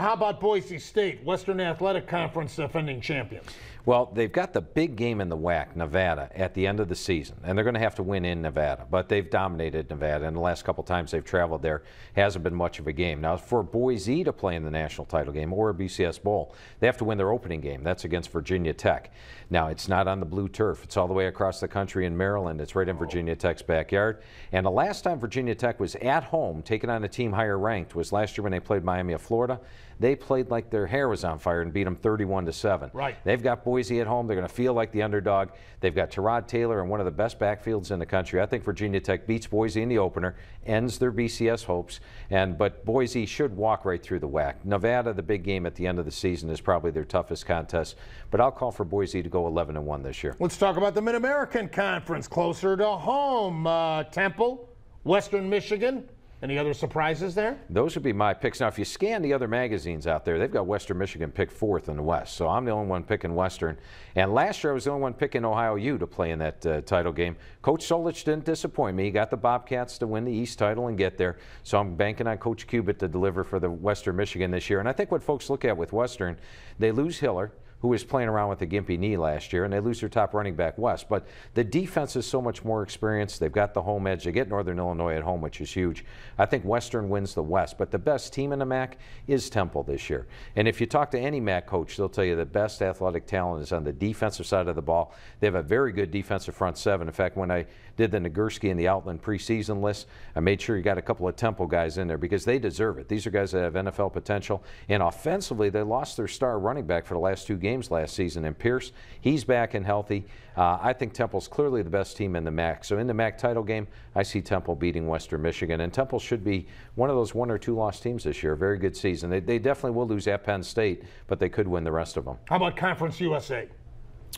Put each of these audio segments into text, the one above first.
how about Boise State, Western Athletic Conference defending champions? Well, they've got the big game in the WAC, Nevada, at the end of the season, and they're going to have to win in Nevada. But they've dominated Nevada, and the last couple times they've traveled there hasn't been much of a game. Now, for Boise to play in the national title game or a BCS Bowl, they have to win their opening game. That's against Virginia Tech. Now, it's not on the blue turf. It's all the way across the country in Maryland. It's right in Virginia Tech's backyard. And the last time Virginia Tech was at home taking on a team higher ranked was last year when they played Miami of Florida. They played like their hair was on fire and beat them 31-7. Right. They've got Boise at home. They're going to feel like the underdog. They've got Tyrod Taylor and one of the best backfields in the country. I think Virginia Tech beats Boise in the opener, ends their BCS hopes, but Boise should walk right through the WAC. Nevada, the big game at the end of the season, is probably their toughest contest, but I'll call for Boise to go 11-1 this year. Let's talk about the Mid-American Conference, closer to home. Temple, Western Michigan. Any other surprises there? Those would be my picks. Now, if you scan the other magazines out there, they've got Western Michigan picked 4th in the West. So I'm the only one picking Western. And last year I was the only one picking Ohio U to play in that title game. Coach Solich didn't disappoint me. He got the Bobcats to win the East title and get there. So I'm banking on Coach Cubitt to deliver for the Western Michigan this year. And I think what folks look at with Western, they lose Hiller, who was playing around with a gimpy knee last year, and they lose their top running back, West. But the defense is so much more experienced. They've got the home edge. They get Northern Illinois at home, which is huge. I think Western wins the West, but the best team in the MAC is Temple this year. And if you talk to any MAC coach, they'll tell you the best athletic talent is on the defensive side of the ball. They have a very good defensive front seven. In fact, when I did the Nagurski and the Outland preseason list, I made sure you got a couple of Temple guys in there because they deserve it. These are guys that have NFL potential. And offensively, they lost their star running back for the last 2 games last season. And Pierce, he's back and healthy. I think Temple's clearly the best team in the MAC. So in the MAC title game, I see Temple beating Western Michigan. And Temple should be one of those 1 or 2 lost teams this year. Very good season. They definitely will lose at Penn State, but they could win the rest of them. How about Conference USA?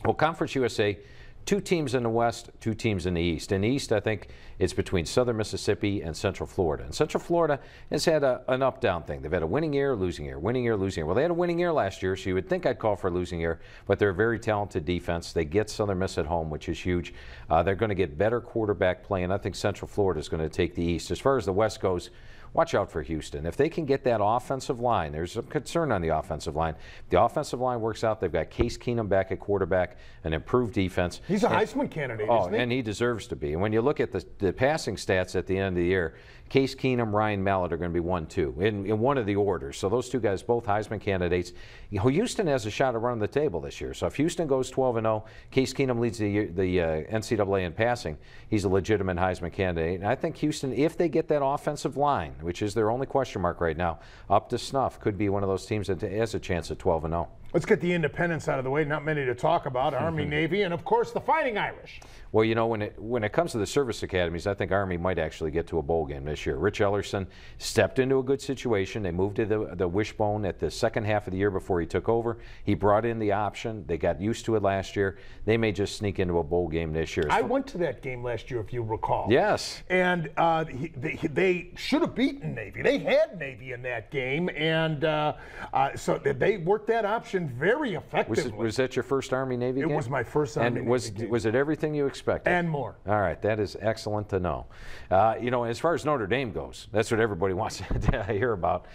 Well, Conference USA, 2 teams in the West, 2 teams in the East. In the East, I think it's between Southern Mississippi and Central Florida. And Central Florida has had an up-down thing. They've had a winning year, losing year, winning year, losing year. Well, they had a winning year last year, so you would think I'd call for a losing year, but they're a very talented defense. They get Southern Miss at home, which is huge. They're going to get better quarterback play, and I think Central Florida is going to take the East. As far as the West goes, watch out for Houston. If they can get that offensive line, there's some concern on the offensive line. If the offensive line works out, they've got Case Keenum back at quarterback, an improved defense. He's a Heisman candidate, isn't he? And he deserves to be. And when you look at the passing stats at the end of the year, Case Keenum, Ryan Mallett are going to be 1-2 in one of the orders. So those 2 guys, both Heisman candidates. Houston has a shot at running the table this year. So if Houston goes 12-0, Case Keenum leads the NCAA in passing. He's a legitimate Heisman candidate. And I think Houston, if they get that offensive line, which is their only question mark right now, up to snuff, could be one of those teams that has a chance at 12-0. Let's get the independents out of the way. Not many to talk about. Army, Navy, and of course the Fighting Irish. Well, you know, when it comes to the service academies, I think Army might actually get to a bowl game this year. Rich Ellerson stepped into a good situation. They moved to the wishbone at the second half of the year before he took over. He brought in the option. They got used to it last year. They may just sneak into a bowl game this year. I went to that game last year, if you recall. Yes. And they should have beaten Navy. They had Navy in that game, and so they worked that option very effectively. Was that your first Army-Navy game? It was my first Army-Navy game. Was it everything you expected? And more. All right, that is excellent to know. You know, as far as Notre Dame goes, that's what everybody wants to hear about.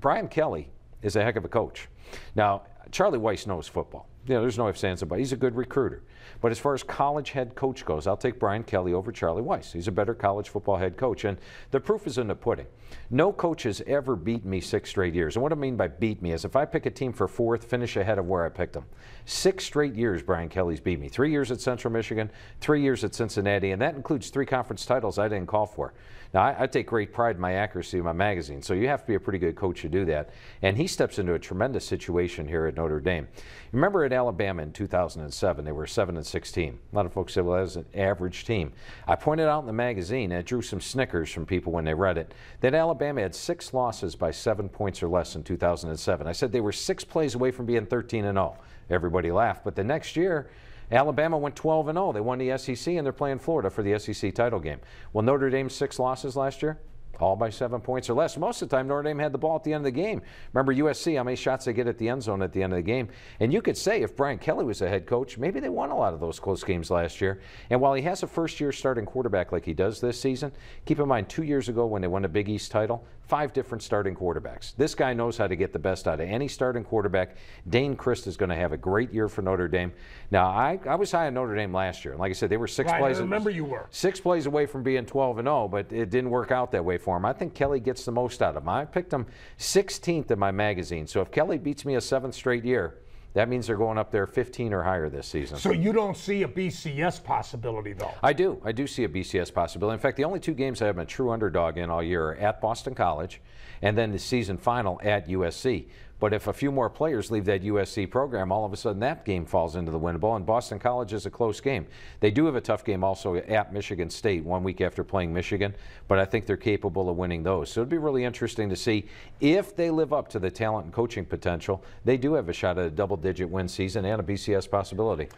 Brian Kelly is a heck of a coach. Now, Charlie Weiss knows football. You know, there's no ifs, ands, or buts. He's a good recruiter. But as far as college head coach goes, I'll take Brian Kelly over Charlie Weiss. He's a better college football head coach, and the proof is in the pudding. No coach has ever beaten me 6 straight years. And what I mean by beat me is if I pick a team for 4th, finish ahead of where I picked them. 6 straight years Brian Kelly's beat me. 3 years at Central Michigan, 3 years at Cincinnati, and that includes 3 conference titles I didn't call for. Now, I take great pride in my accuracy in my magazine, so you have to be a pretty good coach to do that. And he steps into a tremendous situation here at Notre Dame. Remember at Alabama in 2007, they were a 7-6 team. A lot of folks said, well, that was an average team. I pointed out in the magazine, and it drew some snickers from people when they read it, that Alabama had 6 losses by 7 points or less in 2007. I said they were 6 plays away from being 13-0. Everybody laughed, but the next year, Alabama went 12-0. They won the SEC, and they're playing Florida for the SEC title game. Well, Notre Dame's 6 losses last year, all by 7 points or less. Most of the time, Notre Dame had the ball at the end of the game. Remember USC, how many shots they get at the end zone at the end of the game. And you could say if Brian Kelly was the head coach, maybe they won a lot of those close games last year. And while he has a first-year starting quarterback like he does this season, keep in mind 2 years ago when they won the Big East title, 5 different starting quarterbacks. This guy knows how to get the best out of any starting quarterback. Dane Christ is going to have a great year for Notre Dame. Now, I was high on Notre Dame last year. Like I said, they were 6 plays. I remember you were 6 plays away from being 12-0, but it didn't work out that way for him. I think Kelly gets the most out of him. I picked him 16th in my magazine. So if Kelly beats me a 7th straight year, that means they're going up there 15 or higher this season. So you don't see a BCS possibility, though? I do. I do see a BCS possibility. In fact, the only 2 games I have been a true underdog in all year are at Boston College and then the season final at USC. But if a few more players leave that USC program, all of a sudden that game falls into the winnable, and Boston College is a close game. They do have a tough game also at Michigan State 1 week after playing Michigan, but I think they're capable of winning those. So it'd be really interesting to see if they live up to the talent and coaching potential. They do have a shot at a double-digit win season and a BCS possibility.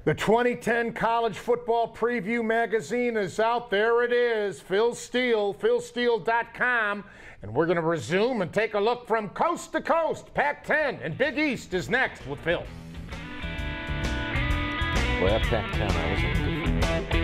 The 2010 College Football Preview magazine is out. There it is. Phil Steele, philsteele.com. And we're going to resume and take a look from coast to coast. Pac-10 and Big East is next with Phil. Well, that Pac-10, I was